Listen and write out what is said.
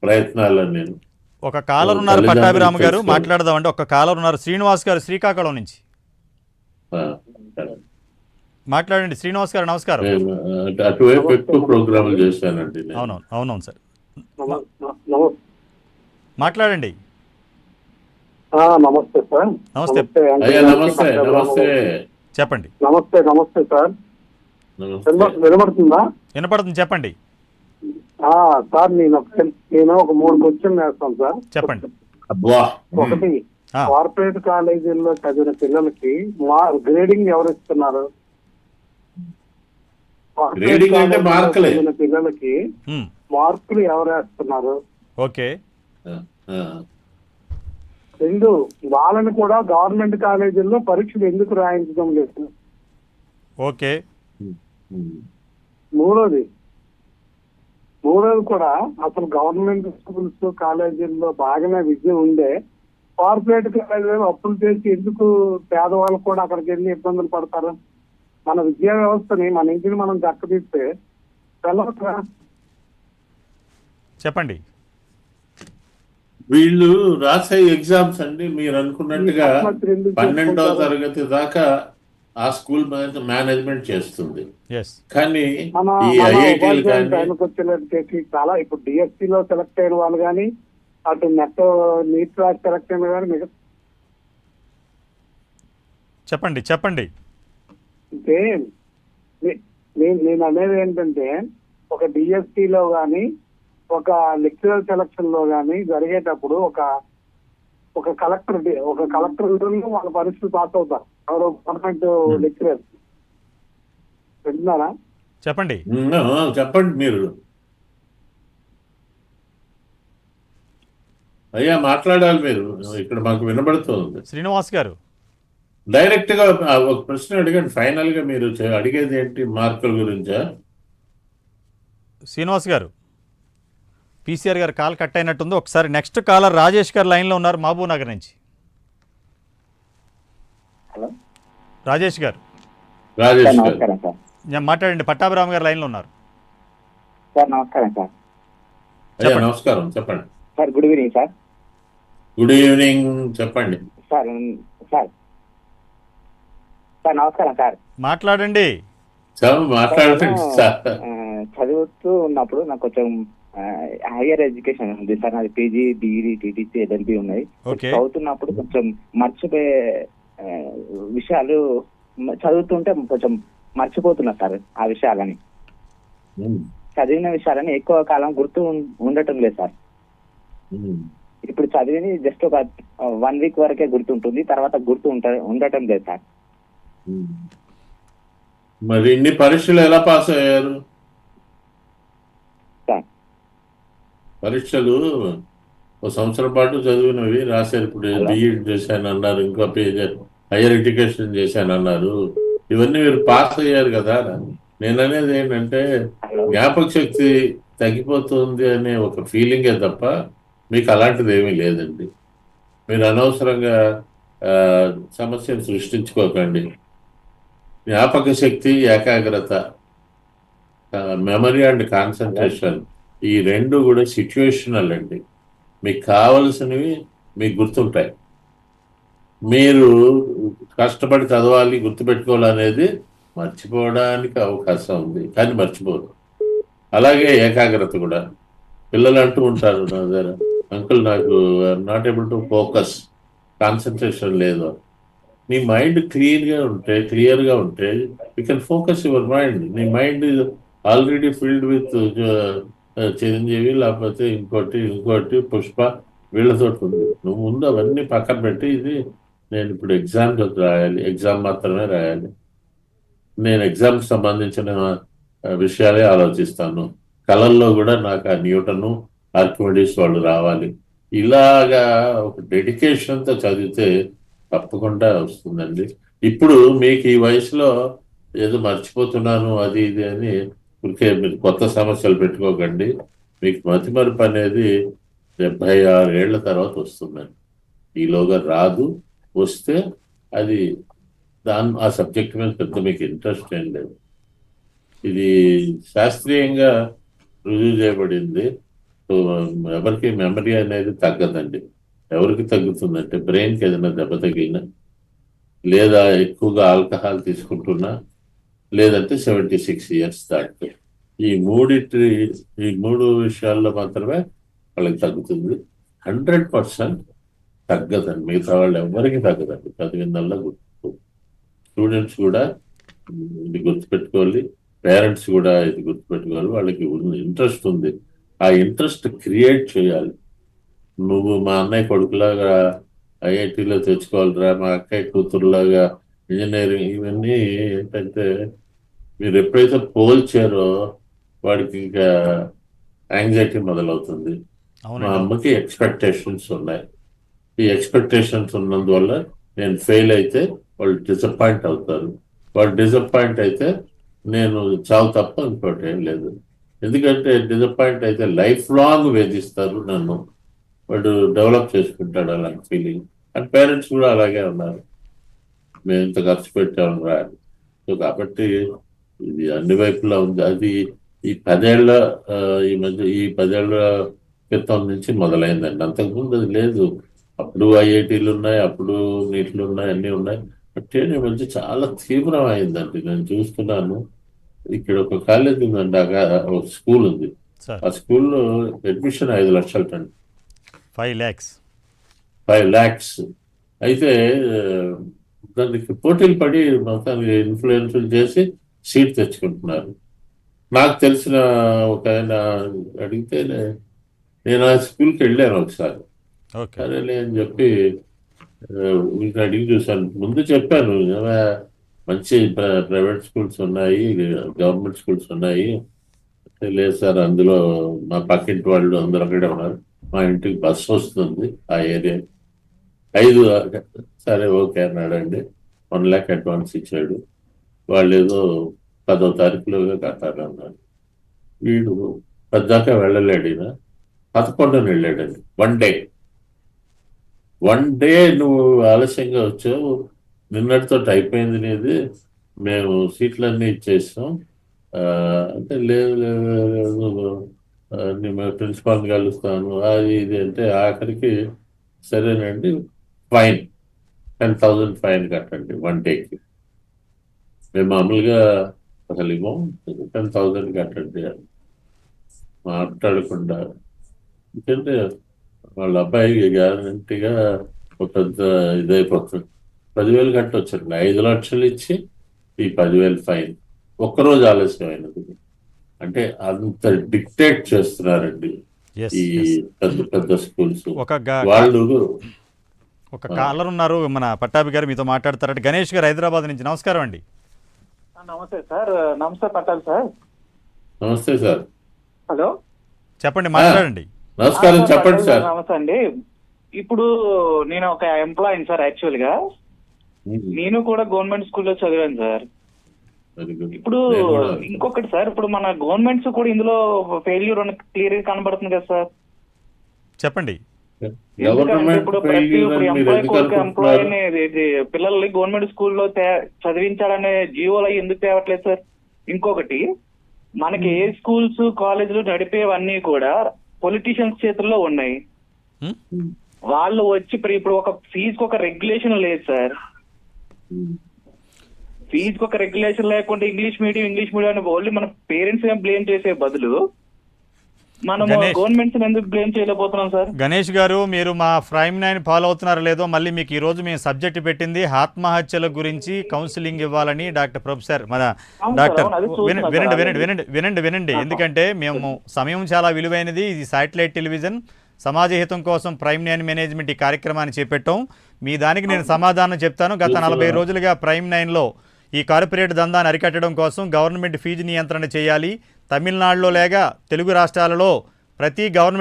ప్రయత్నాలను నేను ఒక కాలర్ ఉన్నారు పట్టాభిరామ్ గారు, మాట్లాడదామండి. ఒక కాలర్ ఉన్నారు, శ్రీనివాస్ గారు, శ్రీకాకుళం నుంచి. మాట్లాడండి శ్రీనివాస్ గారు. నమస్కారం. అటువైపు ఎక్కువ ప్రోగ్రాములు చేశానండి. అవునవును అవునవును సార్, మాట్లాడండి. నమస్తే సార్. నమస్తే. నమస్తే నమస్తే చెప్పండి. నమస్తే నమస్తే సార్. వినబడుతుందా? వినపడుతుంది, చెప్పండి. సార్ నేను ఒక 3 క్వశ్చన్ వేస్తాను సార్. చెప్పండి. ఒకటి, కార్పొరేట్ కాలేజీల్లో చదివిన పిల్లలకి గ్రేడింగ్ ఎవరు ఇస్తున్నారు? చదివిన పిల్లలకి మార్కులు ఎవరు వేస్తున్నారు? ఓకే. 2, వాళ్ళని కూడా గవర్నమెంట్ కాలేజీల్లో పరీక్షలు ఎందుకు రాయించడం లేదు? ఓకే. మూడోది కూడా అసలు గవర్నమెంట్ స్కూల్స్ కాలేజీల్లో బాగానే విద్య ఉండే, కార్పొరేట్ కాలేజీలో అప్పులు చేసి ఎందుకు పేదవాళ్ళు కూడా అక్కడికి వెళ్ళి ఇబ్బందులు పడతారు? మన విద్యా వ్యవస్థని, మన ఇంటిని మనం దక్కదీస్తే వెళ్ళవచ్చుగా. చెప్పండి. వీళ్ళు రాసే ఎగ్జామ్స్ అండి మీరు అనుకున్నట్టుగా 12వ తరగతి దాకా ఆ స్కూల్ మేనేజ్మెంట్ చేస్తుంది. కానీ ఈ ఐఐటీలు చాలా ఇప్పుడు డిఎస్సీలో సెలెక్ట్ అయిన వాళ్ళు కానీ, అటు నెట్ నీట్ రాసి సెలెక్ట్ అయిన కానీ చెప్పండి. అంటే నేను అనేది ఏంటంటే, ఒక డిఎస్సీలో కానీ ఒక లెక్చరర్ సెలక్షన్ లో కానీ జరిగేటప్పుడు ఒక కలెక్టర్ వాళ్ళ పరీక్షలు పాస్ అవుతారు. ఎవరు? Government lecturer. వింటున్నారా? చెప్పండి మీరు. అయ్యా మాట్లాడాలి మీరు, ఇక్కడ మాకు వినబడుతుంది. శ్రీనివాస్ గారు, డైరెక్ట్ గా ఒక ప్రశ్న అడిగండి. ఫైనల్ గా మీరు అడిగేది ఏంటి? మార్కుల గురించా? శ్రీనివాస్ గారు, పీసీఆర్ గారు కాల్ కట్ అయినట్టుంది. ఒకసారి నెక్స్ట్ కాలర్ రాజేష్ గారు లైన్లో ఉన్నారు, మహబూబ్ నగర్ నుంచి. హలో రాజేష్ గారు. మాట్లాడండి. పట్టాభిరామ్ గారు లైన్లో ఉన్నారు. సార్ నమస్కారం సార్. నమస్కారం, చెప్పండి sir. Good evening sir. Good evening, చెప్పండి సార్. నమస్కారం సార్. మాట్లాడండి. చదువుతూ ఉన్నప్పుడు నాకు కొంచెం హైయర్ ఎడ్యుకేషన్ ఉంది సార్. నాది పీజీ, డిగ్రీ, టీటీసీ, ఎల్ఎల్బి ఉన్నాయి. చదువుతున్నప్పుడు కొంచెం మర్చిపోయే విషయాలు, చదువుతుంటే కొంచెం మర్చిపోతున్నా సార్ ఆ విషయాలని. చదివిన విషయాలని ఎక్కువ కాలం గుర్తు ఉండటం లేదు సార్. ఇప్పుడు చదివిని జస్ట్ ఒక 1 వీక్ వరకే గుర్తుంటుంది, తర్వాత ఉండటం లేదు సార్. మరి ఇన్ని పరీక్షలు ఎలా పాస్ అయ్యారు? పరీక్షలు 1 సంవత్సరం పాటు చదివినవి రాశారు. ఇప్పుడు బిఎడ్ చేశాను అన్నారు, ఇంకో హైయర్ ఎడ్యుకేషన్ చేశాను అన్నారు. ఇవన్నీ మీరు పాస్ అయ్యారు కదా. నేను అనేది ఏంటంటే, జ్ఞాపక శక్తి తగ్గిపోతుంది అనే ఒక ఫీలింగే తప్ప మీకు అలాంటిది ఏమీ లేదండి. మీరు అనవసరంగా సమస్యను సృష్టించుకోకండి. జ్ఞాపక శక్తి, ఏకాగ్రత, మెమరీ అండ్ కాన్సన్ట్రేషన్, ఈ 2 కూడా సిచ్యువేషనల్ అండి. మీకు కావలసినవి మీకు గుర్తుంటాయి. మీరు కష్టపడి చదవాలి, గుర్తుపెట్టుకోవాలనేది మర్చిపోవడానికి అవకాశం ఉంది, కానీ మర్చిపోదు. అలాగే ఏకాగ్రత కూడా. పిల్లలు అంటూ ఉంటారు నా దగ్గర, అంకుల్ నాకు not able to focus, concentration లేదు. నీ మైండ్ క్లియర్గా ఉంటే you can focus your mind. నీ mind is already filled with Chiranjeevi, లేకపోతే ఇంకోటి పుష్ప, వీళ్ళతో ఉంది. నువ్వు ముందు అవన్నీ పక్కన పెట్టి, ఇది నేను ఇప్పుడు ఎగ్జామ్ మాత్రమే రాయాలి, నేను ఎగ్జామ్కి సంబంధించిన విషయాలే ఆలోచిస్తాను, కళల్లో కూడా నాకు ఆ న్యూటను, ఆర్కిమిడీస్ వాళ్ళు రావాలి, ఇలాగా ఒక డెడికేషన్తో చదివితే తప్పకుండా వస్తుందండి. ఇప్పుడు మీకు ఈ వయసులో ఏదో మర్చిపోతున్నాను అది ఇది అని మీరు కొత్త సమస్యలు పెట్టుకోకండి. మీకు మతిమరుపు అనేది 76 ఏళ్ల తర్వాత వస్తుందండి. ఈలోగా రాదు. వస్తే అది ఆ సబ్జెక్ట్ మీద పెద్ద మీకు ఇంట్రెస్ట్ ఏం లేదు. ఇది శాస్త్రీయంగా రుజువు చేయబడింది. సో ఎవరికి మెమరీ అనేది తగ్గదండి. ఎవరికి తగ్గుతుందంటే బ్రెయిన్కి ఏదైనా దెబ్బ తగిలినా, లేదా ఎక్కువగా ఆల్కహాల్ తీసుకుంటున్నా, లేదంటే 76 ఇయర్స్ దాటితే. ఈ మూడు విషయాల్లో మాత్రమే వాళ్ళకి తగ్గుతుంది. 100% తగ్గదండి. మిగతా వాళ్ళు ఎవరికి తగ్గదండి. చదివిందల్లా గుర్తు. స్టూడెంట్స్ కూడా ఇది గుర్తుపెట్టుకోవాలి, పేరెంట్స్ కూడా ఇది గుర్తుపెట్టుకోవాలి. వాళ్ళకి ఇంట్రెస్ట్ ఉంది, ఆ ఇంట్రెస్ట్ క్రియేట్ చేయాలి. నువ్వు మా అన్నయ్య కొడుకులాగా ఐఐటీలో తెచ్చుకోవాలిరా, మా అక్కయ్య కూతురులాగా ఇంజనీరింగ్, ఇవన్నీ ఏంటంటే మీరు ఎప్పుడైతే పోల్చారో వాడికి ఇంకా యాంగ్జైటీ మొదలవుతుంది. మా అవునండి. అమ్మకి ఎక్స్పెక్టేషన్స్ ఉన్నాయి. ఈ ఎక్స్పెక్టేషన్స్ ఉన్నందువల్ల నేను ఫెయిల్ అయితే వాళ్ళు డిసప్పాయింట్ అవుతారు. వాళ్ళు డిసప్పాయింట్ అయితే నేను చావు తప్ప ఇంకోటి ఏం లేదు. ఎందుకంటే డిసప్పాయింట్ అయితే లైఫ్ లాంగ్ వేధిస్తారు నన్ను. వాడు డెవలప్ చేసుకుంటాడు అలాంటి ఫీలింగ్. అండ్ పేరెంట్స్ కూడా అలాగే ఉన్నారు, మేము ఇంత ఖర్చు పెట్టాము రా అని. సో కాబట్టి ఇది అన్ని వైపులా ఉంది. అది ఈ 10 ఏళ్ల ఈ 10 ఏళ్ల క్రితం నుంచి మొదలైందండి. అంతకుముందు అది లేదు. అప్పుడు ఐఐటీలు ఉన్నాయి, అప్పుడు నీట్లు ఉన్నాయి, అన్నీ ఉన్నాయి. బట్ ఈ మధ్య చాలా తీవ్రమైందండి. నేను చూస్తున్నాను. ఇక్కడ ఒక కాలేజ్ ఉందండి, ఒక స్కూల్ ఉంది. సార్ ఆ స్కూల్లో అడ్మిషన్ 5 లక్షలండి. 5 lakhs. 5 lakhs. అయితే దానికి పోటీలు పడి మొత్తానికి ఇన్ఫ్లుయెన్సులు చేసి సీట్ తెచ్చుకుంటున్నారు. నాకు తెలిసిన ఒక ఆయన అడిగితే నేను ఆ స్కూల్కి వెళ్ళాను ఒకసారి. ఓకే. సరేలే అని చెప్పి ఇంకా అడిగి చూశాను. ముందు చెప్పాను, మంచి ప్రైవేట్ స్కూల్స్ ఉన్నాయి, గవర్నమెంట్ స్కూల్స్ ఉన్నాయి. లేదు సార్, అందులో మా పక్కింటి వాళ్ళు అందరూ అక్కడే ఉన్నారు, మా ఇంటికి బస్సు వస్తుంది ఆ ఏరియా. 5 సరే ఓకే అన్నాడండి. 1 lakh అడ్వాన్స్ ఇచ్చాడు. వాళ్ళు ఏదో 10వ తారీఖులోగా కట్టారు అన్నాడు. వీడు పెద్దాకా వెళ్ళలేడు. ఈయన 11 వెళ్ళాడండి. 1 డే నువ్వు ఆలస్యంగా వచ్చావు, నిన్నటితో అయిపోయింది నీది, మేము సీట్లన్నీ ఇచ్చేసాం అంటే లేదు లేదు మేము ప్రిన్సిపాల్ని కలుస్తాను అది ఇది అంటే ఆఖరికి సరేనండి ఫైన్ 10,000 ఫైన్ కట్టండి 1 డేకి. మేము మామూలుగా అసలు ఇవ్వం, 10,000 కట్టండి అని మాట్లాడకుండా. ఎందుకంటే వాళ్ళ అబ్బాయి గ్యారంటీగా ఒక పెద్ద ఇదైపోతుంది. 10,000 కట్టొచ్చండి. 5 లక్షలు ఇచ్చి ఈ 10,000 ఫైన్. ఒక్కరోజు ఆలస్యమైనది. అంటే అంత డిక్టేట్ చేస్తున్నారండి ఎస్ ఈ పెద్ద పెద్ద స్కూల్స్ ఒక వాళ్ళు. ఒక కాలర్ ఉన్నారు, మన పట్టాభి గారు మీతో మాట్లాడతారంటే. గణేష్ గారు హైదరాబాద్ నుంచి. నమస్కారం అండి. నమస్తే సార్. నమస్తే పట్టాలి సార్. నమస్తే సార్. హలో, చెప్పండి, మాట్లాడండి. నమస్కారం, చెప్పండి సార్. నమస్తే అండి. ఇప్పుడు నేను ఒక ఎంప్లాయీ సార్. యాక్చువల్ గా నేను కూడా గవర్నమెంట్ స్కూల్లో చదివాను సార్. ఇప్పుడు ఇంకొకటి సార్, ఇప్పుడు మన గవర్నమెంట్స్ కూడా ఇందులో ఫెయిల్యూర్ క్లియర్ గా కనబడుతుంది కదా సార్. చెప్పండి. ఇప్పుడు ప్రతి ఎంప్లాయీని పిల్లల్ని గవర్నమెంట్ స్కూల్లో చదివించాలనే జీవోలు అవి ఎందుకు తేవట్లేదు సార్? ఇంకొకటి, మనకి ఏ స్కూల్స్ కాలేజీలు నడిపేవన్నీ కూడా పొలిటీషియన్స్ చేతుల్లో ఉన్నాయి. వాళ్ళు వచ్చి ఇప్పుడు ఒక ఫీజుకి ఒక రెగ్యులేషన్ లేదు సార్. ఫీజుకి ఒక రెగ్యులేషన్ లేకుండా ఇంగ్లీష్ మీడియం అని ఓన్లీ మన పేరెంట్స్ బ్లేమ్ చేసే బదులు మనం గవర్నమెంట్స్ ఎందుకు బ్లేమ్ చేయలేకపోతున్నాం సార్? గణేష్ గారు, మీరు మా ప్రైమ్ 9 ఫాలో అవుతున్నారో లేదో, మళ్ళీ మీకు ఈ రోజు మేము సబ్జెక్ట్ పెట్టింది ఆత్మహత్యల గురించి కౌన్సిలింగ్ ఇవ్వాలని. ప్రొఫెసర్ వినండి. ఎందుకంటే మేము సమయం చాలా విలువైనది. ఇది శాటిలైట్ టెలివిజన్, సమాజ హితం కోసం ప్రైమ్ 9 మేనేజ్మెంట్ ఈ కార్యక్రమాన్ని చేపట్టాం. మీ దానికి నేను సమాధానం చెప్తాను. గత 40 రోజులుగా ప్రైమ్ 9లో ఈ కార్పొరేట్ దందాన్ని అరికట్టడం కోసం గవర్నమెంట్ ఫీజు నియంత్రణ చేయాలి. తమిళనాడులో లేక తెలుగు రాష్ట్రాలలో ప్రతి గవర్నమెంట్